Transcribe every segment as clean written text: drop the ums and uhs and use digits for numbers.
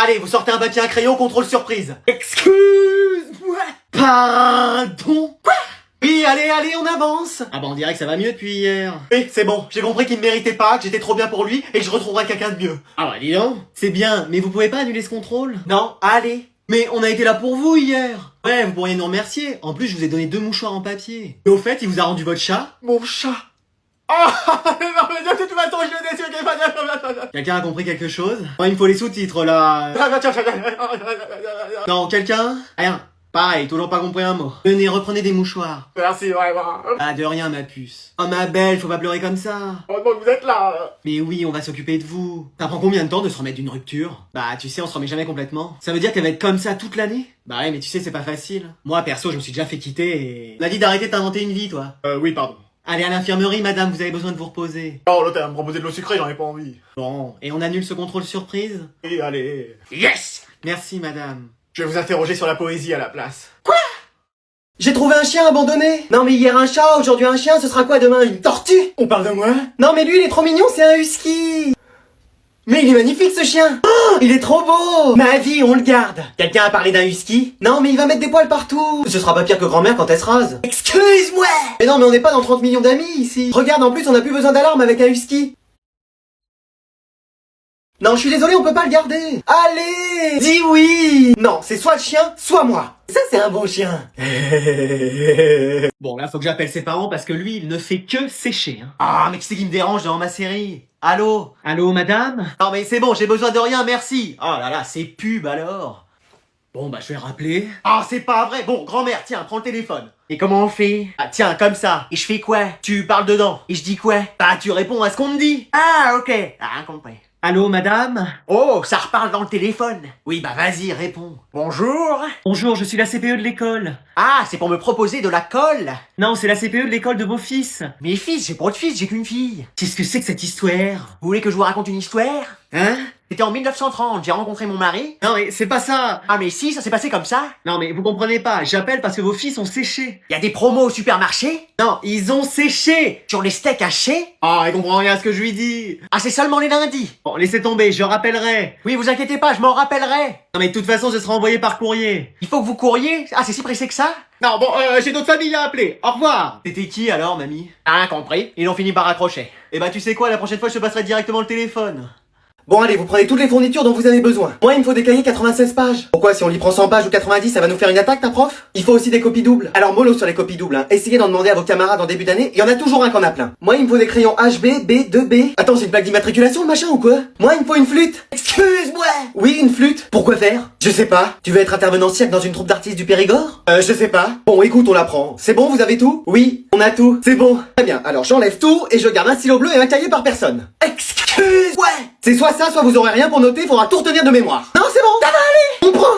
Allez, vous sortez un papier, un crayon, contrôle surprise. Excuse-moi. Pardon. Quoi? Oui, allez, on avance. Ah bah on dirait que ça va mieux depuis hier. Oui, c'est bon, j'ai compris qu'il me méritait pas, que j'étais trop bien pour lui et que je retrouverai quelqu'un de mieux. Ah bah dis donc. C'est bien, mais vous pouvez pas annuler ce contrôle? Non, allez. Mais on a été là pour vous hier. Ouais, vous pourriez nous remercier. En plus, je vous ai donné 2 mouchoirs en papier. Et au fait, il vous a rendu votre chat? Mon chat. Oh non mais de toute façon je le déçu. Quelqu'un a compris quelque chose? Oh, il me faut les sous-titres là. Non, quelqu'un? Rien. Pareil, toujours pas compris un mot. Venez, reprenez des mouchoirs. Merci vraiment. Ah de rien ma puce. Oh ma belle, faut pas pleurer comme ça. Heureusement que vous êtes là. Mais oui, on va s'occuper de vous. Ça prend combien de temps de se remettre d'une rupture? Bah tu sais, on se remet jamais complètement. Ça veut dire qu'elle va être comme ça toute l'année? Bah ouais, mais tu sais, c'est pas facile. Moi perso, je me suis déjà fait quitter et... On a dit d'arrêter de t'inventer une vie, toi. Oui, pardon. Allez à l'infirmerie, madame, vous avez besoin de vous reposer. Oh, l'autre, elle va me proposer de l'eau sucrée, j'en ai pas envie. Bon, et on annule ce contrôle surprise? Oui, allez. Yes! Merci, madame. Je vais vous interroger sur la poésie à la place. Quoi? J'ai trouvé un chien abandonné. Non mais hier un chat, aujourd'hui un chien, ce sera quoi demain? Une tortue? On parle de moi? Non mais lui, il est trop mignon, c'est un husky. Mais il est magnifique ce chien. Oh, il est trop beau. Ma vie, on le garde. Quelqu'un a parlé d'un husky? Non mais il va mettre des poils partout. Ce sera pas pire que grand-mère quand elle se rase. Excuse-moi. Mais non mais on n'est pas dans 30 millions d'amis ici. Regarde, en plus on a plus besoin d'alarme avec un husky. Non, je suis désolé, on peut pas le garder. Allez, dis oui. Non, c'est soit le chien, soit moi. Ça, c'est un bon chien. Bon, là, faut que j'appelle ses parents parce que lui, il ne fait que sécher. Hein. Ah, mais qui c'est qui me dérange devant ma série? Allô? Allô, madame? Non, mais c'est bon, j'ai besoin de rien, merci. Oh là là, c'est pub alors. Bon, bah, je vais rappeler. Ah, c'est pas vrai. Bon, grand-mère, tiens, prends le téléphone. Et comment on fait? Ah, tiens, comme ça. Et je fais quoi? Tu parles dedans. Et je dis quoi? Bah, tu réponds à ce qu'on me dit. Ah, ok. Ah, compris. Allô, madame? Oh, ça reparle dans le téléphone. Oui, bah vas-y, réponds. Bonjour. Bonjour, je suis la CPE de l'école. Ah, c'est pour me proposer de la colle? Non, c'est la CPE de l'école de vos fils. Mes fils? J'ai pas de fils, j'ai qu'une fille. Qu'est-ce que c'est que cette histoire? Vous voulez que je vous raconte une histoire? Hein? C'était en 1930, j'ai rencontré mon mari. Non mais c'est pas ça. Ah mais si, ça s'est passé comme ça. Non mais vous comprenez pas, j'appelle parce que vos fils ont séché. Y a des promos au supermarché? Non, ils ont séché. Sur les steaks hachés? Ah, il comprend rien à ce que je lui dis. Ah, c'est seulement les lundis. Bon, laissez tomber, je rappellerai. Oui, vous inquiétez pas, je m'en rappellerai. Non mais de toute façon, ce sera envoyé par courrier. Il faut que vous courriez? Ah, c'est si pressé que ça? Non, bon, j'ai d'autres familles à appeler. Au revoir. T'étais qui alors, mamie? Ah, compris. Ils ont fini par raccrocher. Eh bah, tu sais quoi, la prochaine fois, je te passerai directement le téléphone. Bon allez, vous prenez toutes les fournitures dont vous avez besoin. Moi, il me faut des cahiers 96 pages. Pourquoi, si on lit prend 100 pages ou 90, ça va nous faire une attaque, ta prof? Il faut aussi des copies doubles. Alors mollo sur les copies doubles, hein. Essayez d'en demander à vos camarades en début d'année, il y en a toujours un qu'on a plein. Moi, il me faut des crayons HB, B, 2B. Attends, c'est une plaque d'immatriculation, le machin, ou quoi? Moi, il me faut une flûte. Excuse-moi. Oui, une flûte. Pourquoi faire? Je sais pas. Tu veux être intervenant cirque dans une troupe d'artistes du Périgord? Je sais pas. Bon, écoute, on la prend. C'est bon, vous avez tout? Oui, on a tout. C'est bon. Très bien, alors j'enlève tout et je garde un stylo bleu et un cahier par personne. Excuse-moi. C'est soit ça, soit vous aurez rien pour noter, faudra tout retenir de mémoire. Non, c'est bon. Ça va aller. On prend.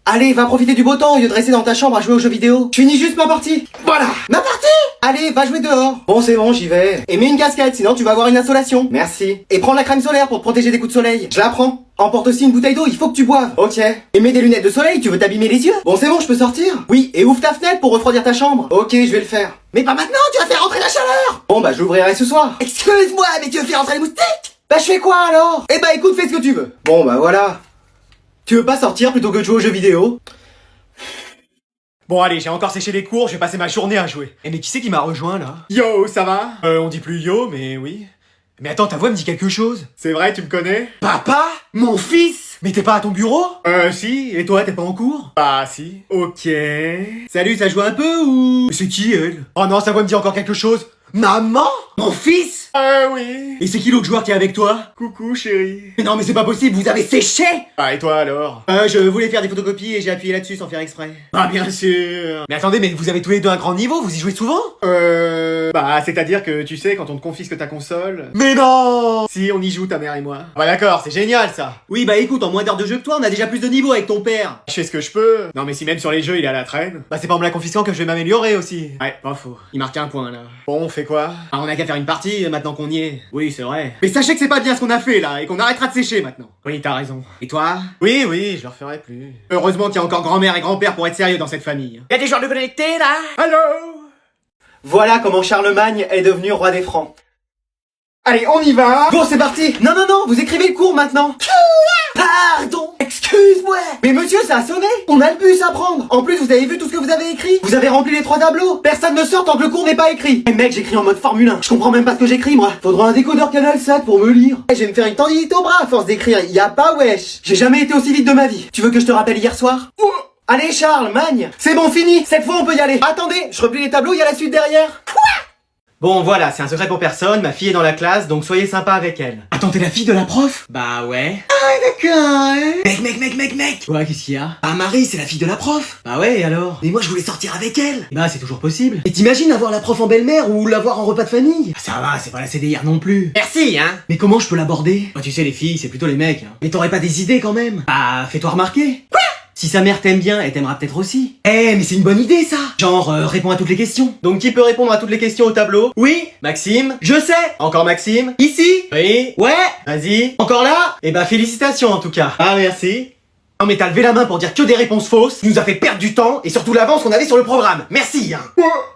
Allez, va profiter du beau temps au lieu de rester dans ta chambre à jouer aux jeux vidéo. Je finis juste ma partie. Voilà. Ma partie. Allez, va jouer dehors. Bon, c'est bon, j'y vais. Et mets une casquette, sinon tu vas avoir une insolation. Merci. Et prends la crème solaire pour te protéger des coups de soleil. Je la prends. Emporte aussi une bouteille d'eau, il faut que tu boives. Ok. Et mets des lunettes de soleil, tu veux t'abîmer les yeux? Bon, c'est bon, je peux sortir. Oui, et ouvre ta fenêtre pour refroidir ta chambre. Ok, je vais le faire. Mais pas maintenant, tu vas faire rentrer la chaleur. Bon, bah, je l'ouvrirai ce soir. Excuse-moi, mais tu veux faire rentrer les moustiques? Bah, je fais quoi alors? Eh bah, écoute, fais ce que tu veux. Bon, bah, voilà. Tu veux pas sortir plutôt que de jouer aux jeux vidéo? Bon allez, j'ai encore séché les cours, je vais passer ma journée à jouer. Eh mais qui c'est qui m'a rejoint là? Yo, ça va? On dit plus yo, mais oui. Mais attends, ta voix me dit quelque chose. C'est vrai, tu me connais? Papa? Mon fils? Mais t'es pas à ton bureau? Si, et toi, t'es pas en cours? Bah si. Ok. Salut, ça joue un peu ou... C'est qui elle? Oh non, sa voix me dit encore quelque chose. Maman? Mon fils? Oui. Et c'est qui l'autre joueur qui est avec toi? Coucou chérie. Mais non mais c'est pas possible, vous avez séché! Ah et toi alors? Je voulais faire des photocopies et j'ai appuyé là-dessus sans faire exprès. Ah bien sûr. Mais attendez, mais vous avez tous les deux un grand niveau, vous y jouez souvent? Bah c'est-à-dire que tu sais quand on te confisque ta console... Mais non! Si, on y joue ta mère et moi. Bah d'accord, c'est génial ça. Oui bah écoute, en moins d'heures de jeu que toi, on a déjà plus de niveau avec ton père. Je fais ce que je peux. Non mais si même sur les jeux il est à la traîne. Bah c'est pas en me la confisquant que je vais m'améliorer aussi. Ouais, pas faux. Il marque un point là. Bon, on fait quoi? Ah, on a qu'à faire une partie maintenant qu'on y est. Oui, c'est vrai. Mais sachez que c'est pas bien ce qu'on a fait là et qu'on arrêtera de sécher maintenant. Oui, t'as raison. Et toi? Oui, je le referai plus. Heureusement qu'il y a encore grand-mère et grand-père pour être sérieux dans cette famille. Y a des joueurs de connectés là? Allô? Voilà comment Charlemagne est devenu roi des Francs. Allez, on y va. Bon, c'est parti. Non, vous écrivez le cours maintenant. Pardon. Excuse. Mais monsieur, ça a sonné. On a le bus à prendre. En plus, vous avez vu tout ce que vous avez écrit? Vous avez rempli les 3 tableaux. Personne ne sort tant que le cours n'est pas écrit. Eh mec, j'écris en mode Formule 1. Je comprends même pas ce que j'écris, moi. Faudra un décodeur Canal 7 pour me lire. Eh, je vais me faire une tendinite au bras à force d'écrire. Y a pas wesh. J'ai jamais été aussi vite de ma vie. Tu veux que je te rappelle hier soir? Allez Charles, magne. C'est bon, fini. Cette fois, on peut y aller. Attendez, je replie les tableaux, y a la suite derrière. Bon voilà, c'est un secret pour personne, ma fille est dans la classe, donc soyez sympa avec elle. Attends, t'es la fille de la prof? Bah ouais. Ah d'accord, Mec Ouais, qu'est-ce qu'il y a? Ah Marie, c'est la fille de la prof. Bah ouais, et alors? Mais moi je voulais sortir avec elle. Bah c'est toujours possible. Et t'imagines avoir la prof en belle-mère ou l'avoir en repas de famille? Ça va, c'est pas la CDR non plus. Merci hein. Mais comment je peux l'aborder? Bah tu sais les filles, c'est plutôt les mecs. Hein. Mais t'aurais pas des idées quand même? Bah fais-toi remarquer. Quoi? Si sa mère t'aime bien, elle t'aimera peut-être aussi. Eh, mais c'est une bonne idée, ça. Genre, réponds à toutes les questions. Donc, qui peut répondre à toutes les questions au tableau? Oui, Maxime. Je sais. Encore Maxime. Ici. Oui. Ouais. Vas-y. Encore là. Eh ben, félicitations en tout cas. Ah, merci. Non mais t'as levé la main pour dire que des réponses fausses, tu nous as fait perdre du temps, et surtout l'avance qu'on avait sur le programme. Merci hein.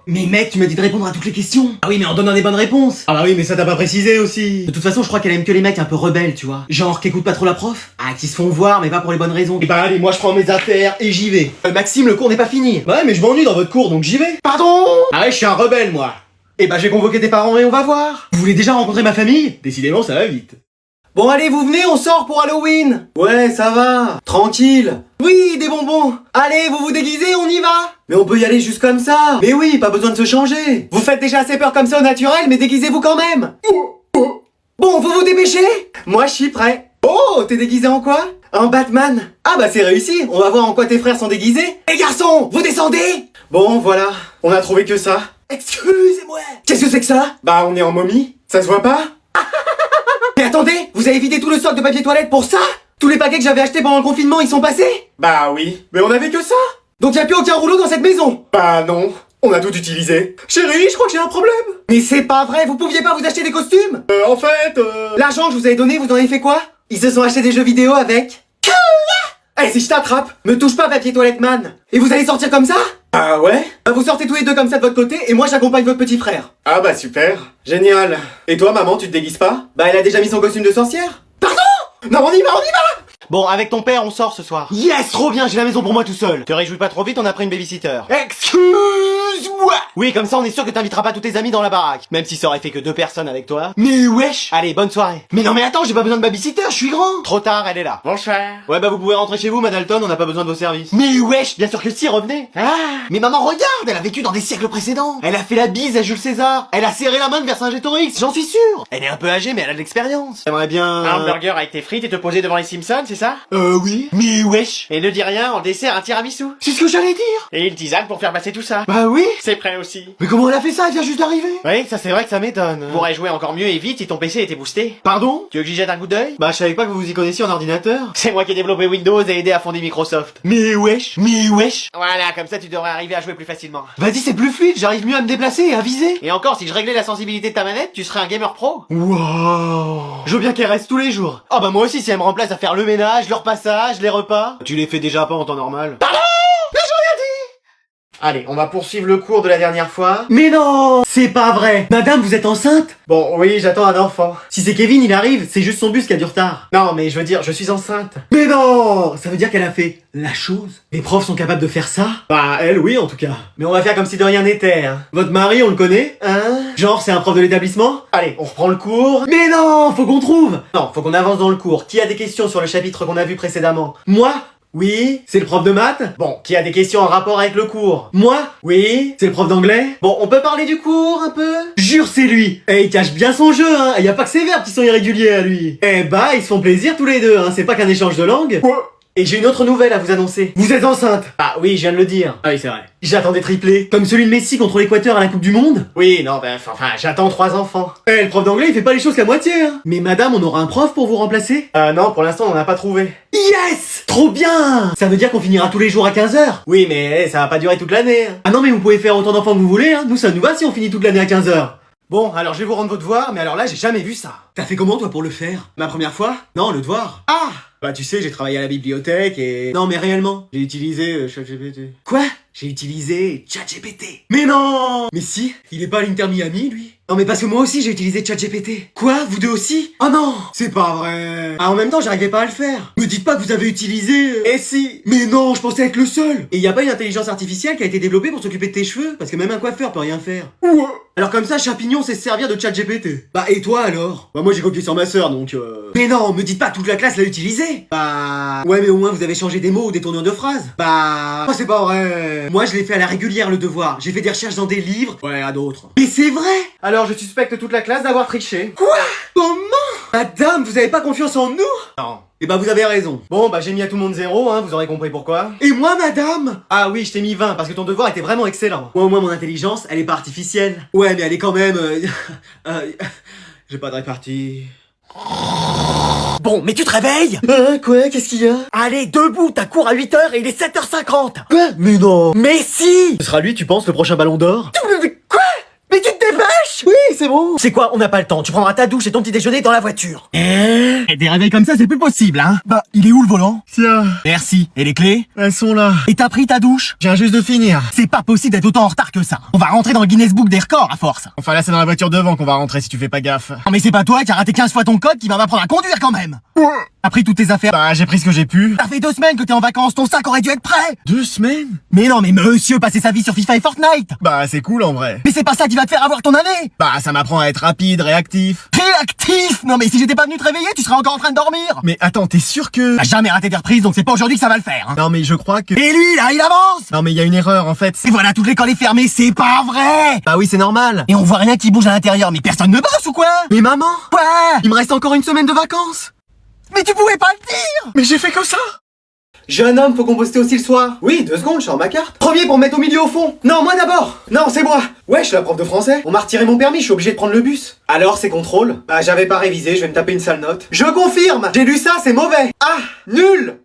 Mais mec, tu m'as dit de répondre à toutes les questions. Ah oui, mais en donnant des bonnes réponses. Ah bah oui, mais ça t'as pas précisé aussi. De toute façon, je crois qu'elle aime que les mecs un peu rebelles, tu vois. Genre, qui écoutent pas trop la prof. Ah, qui se font voir, mais pas pour les bonnes raisons. Et bah allez, moi je prends mes affaires et j'y vais. Maxime, le cours n'est pas fini. Ouais, mais je m'ennuie dans votre cours, donc j'y vais. Pardon. Ah ouais, je suis un rebelle, moi. Et bah j'ai convoqué tes parents et on va voir. Vous voulez déjà rencontrer ma famille? Décidément, ça va vite. Bon allez, vous venez, on sort pour Halloween. Ouais, ça va. Tranquille. Oui, des bonbons. Allez, vous vous déguisez, on y va. Mais on peut y aller juste comme ça. Mais oui, pas besoin de se changer. Vous faites déjà assez peur comme ça au naturel, mais déguisez-vous quand même. Bon, vous vous dépêchez? Moi, je suis prêt. Oh, t'es déguisé en quoi? En Batman. Ah bah c'est réussi, on va voir en quoi tes frères sont déguisés. Les garçons, vous descendez? Bon, voilà, on a trouvé que ça. Excusez-moi. Qu'est-ce que c'est que ça? Bah on est en momie, ça se voit pas? Mais attendez, vous avez vidé tout le stock de papier toilette pour ça? Tous les paquets que j'avais achetés pendant le confinement, ils sont passés? Bah oui, mais on avait que ça. Donc y a plus aucun rouleau dans cette maison? Bah non, on a tout utilisé. Chérie, je crois que j'ai un problème. Mais c'est pas vrai, vous pouviez pas vous acheter des costumes? L'argent que je vous avais donné, vous en avez fait quoi? Ils se sont achetés des jeux vidéo avec. Allez, si je t'attrape, me touche pas papier toilette man. Et vous allez sortir comme ça? Ah ouais? Bah vous sortez tous les deux comme ça de votre côté et moi j'accompagne votre petit frère. Ah bah super, génial. Et toi maman, tu te déguises pas? Bah elle a déjà mis son costume de sorcière. Pardon? Non on y va. Bon, avec ton père, on sort ce soir. Yes, trop bien, j'ai la maison pour moi tout seul. Te réjouis pas trop vite, on a pris une babysitter. Excuse-moi. Oui, comme ça on est sûr que t'inviteras pas tous tes amis dans la baraque. Même si ça aurait fait que 2 personnes avec toi. Mais wesh. Allez, bonne soirée. Mais non mais attends, j'ai pas besoin de babysitter, je suis grand. Trop tard, elle est là. Bonsoir. Ouais bah vous pouvez rentrer chez vous, Madalton, on n'a pas besoin de vos services. Mais wesh, bien sûr que si, revenez. Ah. Mais maman, regarde, elle a vécu dans des siècles précédents. Elle a fait la bise à Jules César. Elle a serré la main de Vercingétorix, j'en suis sûr. Elle est un peu âgée, mais elle a de l'expérience. J'aimerais bien... Un hamburger avec tes frites et te poser devant les Simpsons, c'est ça? Oui. Mais wesh. Et ne dis rien, en dessert un tiramisu. C'est ce que j'allais dire. Et une tisane pour faire passer tout ça. Bah oui. C'est prêt aussi. Mais comment elle a fait ça? Elle vient juste d'arriver. Oui, ça c'est vrai que ça m'étonne. Pourrais jouer encore mieux et vite si ton PC était boosté. Pardon? Tu veux que j'y jette un coup d'œil? Bah je savais pas que vous vous y connaissiez en ordinateur. C'est moi qui ai développé Windows et aidé à fonder Microsoft. Mais wesh. Voilà, comme ça tu devrais arriver à jouer plus facilement. Vas-y, c'est plus fluide, j'arrive mieux à me déplacer et à viser. Et encore, si je réglais la sensibilité de ta manette, tu serais un gamer pro. Wow. Je veux bien qu'elle reste tous les jours. Ah bah moi aussi, si elle me remplace à faire le ménage, le repassage, les repas. Tu les fais déjà pas en temps normal. Pardon? Mais j'ai rien dit. Allez, on va poursuivre le cours de la dernière fois. Mais non, c'est pas vrai. Madame, vous êtes enceinte? Bon, oui, j'attends un enfant. Si c'est Kevin, il arrive, c'est juste son bus qui a du retard. Non, mais je veux dire, je suis enceinte. Mais non, ça veut dire qu'elle a fait la chose. Les profs sont capables de faire ça? Bah, elle, oui, en tout cas. Mais on va faire comme si de rien n'était, hein. Votre mari, on le connaît? Hein? Genre, c'est un prof de l'établissement? Allez, on reprend le cours. Mais non, faut qu'on trouve. Non, faut qu'on avance dans le cours. Qui a des questions sur le chapitre qu'on a vu précédemment? Moi? Oui, c'est le prof de maths? Bon, qui a des questions en rapport avec le cours? Moi? Oui. C'est le prof d'anglais? Bon, on peut parler du cours un peu? Jure, c'est lui. Eh, il cache bien son jeu, hein. Y a pas que ses verbes qui sont irréguliers à lui. Eh bah, ils se font plaisir tous les deux, hein. C'est pas qu'un échange de langue. Et j'ai une autre nouvelle à vous annoncer. Vous êtes enceinte? Ah oui, je viens de le dire. Ah oui, c'est vrai. J'attends des triplés. Comme celui de Messi contre l'Équateur à la Coupe du Monde? Oui, non, ben, enfin, j'attends 3 enfants. Eh, le prof d'anglais, il fait pas les choses qu'à moitié, hein. Mais madame, on aura un prof pour vous remplacer? Non, pour l'instant, on n'en a pas trouvé. Yes! Trop bien! Ça veut dire qu'on finira tous les jours à 15h? Oui, mais ça va pas durer toute l'année. Hein. Ah non, mais vous pouvez faire autant d'enfants que vous voulez, hein. Nous, ça nous va si on finit toute l'année à 15h. Bon, alors je vais vous rendre vos devoirs, mais alors là, j'ai jamais vu ça. T'as fait comment, toi, pour le faire? Ma première fois? Non, le devoir. Ah! Bah, tu sais, j'ai travaillé à la bibliothèque et... Non, mais réellement, j'ai utilisé ChatGPT. Quoi? J'ai utilisé ChatGPT. Mais non! Mais si, il est pas à l'Inter Miami, lui. Non mais parce que moi aussi j'ai utilisé ChatGPT. Quoi? Vous deux aussi? Oh non! C'est pas vrai. Ah en même temps j'arrivais pas à le faire. Me dites pas que vous avez utilisé... Eh si! Mais non, je pensais être le seul. Et y a pas une intelligence artificielle qui a été développée pour s'occuper de tes cheveux? Parce que même un coiffeur peut rien faire. Ouais. Alors comme ça, Champignon sait se servir de ChatGPT. Bah et toi alors? Bah moi j'ai copié sur ma sœur donc Mais non, me dites pas que toute la classe l'a utilisé. Bah... Ouais mais au moins vous avez changé des mots ou des tournures de phrases. Bah... Oh, c'est pas vrai. Moi je l'ai fait à la régulière le devoir. J'ai fait des recherches dans des livres. Ouais, à d'autres. Mais c'est vrai. Alors je suspecte toute la classe d'avoir triché. Quoi? Comment? Madame, vous avez pas confiance en nous? Non. Eh bah vous avez raison. Bon bah j'ai mis à tout le monde 0, hein, vous aurez compris pourquoi. Et moi madame? Ah oui, je t'ai mis 20 parce que ton devoir était vraiment excellent. Moi au moins mon intelligence, elle est pas artificielle. Ouais mais elle est quand même... J'ai pas de répartie. Bon, mais tu te réveilles? Quoi? Qu'est-ce qu'il y a? Allez, debout, t'as cours à 8h et il est 7h50. Quoi? Mais non. Mais si! Ce sera lui, tu penses, le prochain ballon d'or? Quoi? Mais tu te dépêches? Oui, c'est bon. C'est quoi? On n'a pas le temps. Tu prendras ta douche et ton petit déjeuner dans la voiture. Et des réveils comme ça, c'est plus possible, hein. Bah, il est où le volant? Tiens, Merci. Et les clés? elles sont là. Et t'as pris ta douche? Je viens juste de finir. C'est pas possible d'être autant en retard que ça. On va rentrer dans le Guinness Book des records à force. Enfin là, c'est dans la voiture devant qu'on va rentrer si tu fais pas gaffe. Non mais c'est pas toi qui a raté 15 fois ton code qui va m'apprendre à conduire quand même. T'as pris toutes tes affaires? Bah, j'ai pris ce que j'ai pu. Ça fait 2 semaines que t'es en vacances, ton sac aurait dû être prêt. 2 semaines? Mais non mais monsieur passer sa vie sur FIFA et Fortnite. Bah, c'est cool en vrai. Mais c'est pas ça qui va te faire avoir ton année. Bah, ça m'apprend à être rapide, réactif. Réactif. Non mais si j'étais pas venu te réveiller, tu serais encore en train de dormir. Mais attends, t'es sûr que... T'as jamais raté des reprises, donc c'est pas aujourd'hui que ça va le faire, hein. Non mais je crois que... Et lui là, il avance. Non mais il y a une erreur en fait. Et voilà, toute l'école est fermée, c'est pas vrai. Bah oui, c'est normal. Et on voit rien qui bouge à l'intérieur, mais personne ne bosse ou quoi? Mais maman, Quoi? il me reste encore une semaine de vacances. Mais tu pouvais pas le dire. Mais j'ai fait que ça. Jeune homme, faut composter aussi le soir. Oui, 2 secondes, je sors ma carte. Premier pour me mettre au milieu au fond. Non, moi d'abord. Non, c'est moi. Ouais, je suis la prof de français. On m'a retiré mon permis, je suis obligé de prendre le bus. Alors, c'est contrôle. Bah, j'avais pas révisé, je vais me taper une sale note. Je confirme. J'ai lu ça, c'est mauvais. Ah, nul.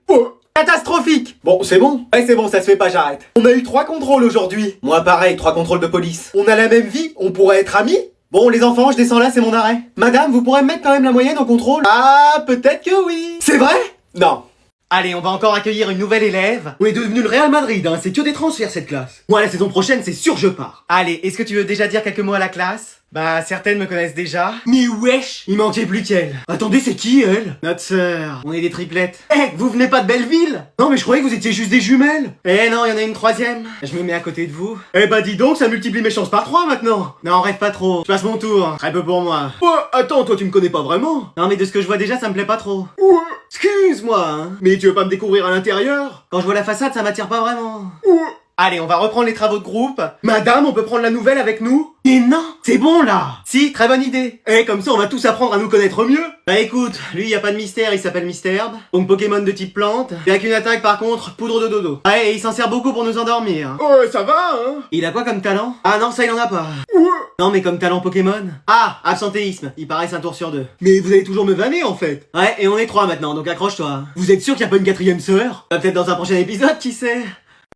Catastrophique. Bon, c'est bon. Ouais, c'est bon, ça se fait pas, j'arrête. On a eu 3 contrôles aujourd'hui. Moi, pareil, 3 contrôles de police. On a la même vie, on pourrait être amis. Bon, les enfants, je descends là, c'est mon arrêt. Madame, vous pourrez me mettre quand même la moyenne au contrôle? Ah, peut-être que oui. C'est vrai? Non. Allez, on va encore accueillir une nouvelle élève. On est devenu le Real Madrid, hein. C'est que des transferts cette classe. Moi, la saison prochaine, c'est sûr je pars. Allez, est-ce que tu veux déjà dire quelques mots à la classe? Bah, certaines me connaissent déjà. Mais wesh, il manquait plus qu'elle. Attendez, c'est qui elle? Notre sœur. On est des triplettes. Eh, vous venez pas de Belleville? Non mais je croyais que vous étiez juste des jumelles. Eh non, il y en a une 3e. Je me mets à côté de vous. Eh bah dis donc, ça multiplie mes chances par 3 maintenant. Non, rêve pas trop. Je passe mon tour. Très peu pour moi. Ouais, attends, toi tu me connais pas vraiment. Non, mais de ce que je vois déjà, ça me plaît pas trop. Ouais, excuse-moi, hein. Mais tu veux pas me découvrir à l'intérieur? Quand je vois la façade, ça m'attire pas vraiment. Ouais. Allez, on va reprendre les travaux de groupe. Madame, on peut prendre la nouvelle avec nous? Et non, C'est bon là. si, très bonne idée. Eh, comme ça on va tous apprendre à nous connaître mieux. Bah écoute, lui y a pas de mystère, il s'appelle Mystherbe. Donc Pokémon de type plante. Et avec une attaque par contre, poudre de dodo. Ouais, et il s'en sert beaucoup pour nous endormir. Ouais, ça va, hein. Il a quoi comme talent? Ah non, ça il en a pas. Ouais. Non mais comme talent Pokémon. Ah, absentéisme, il paraît c'est un tour sur 2. Mais vous allez toujours me vanner en fait. Ouais, et on est 3 maintenant, donc accroche-toi. Vous êtes sûr qu'il y a pas une 4e sœur? Bah peut-être dans un prochain épisode, qui sait.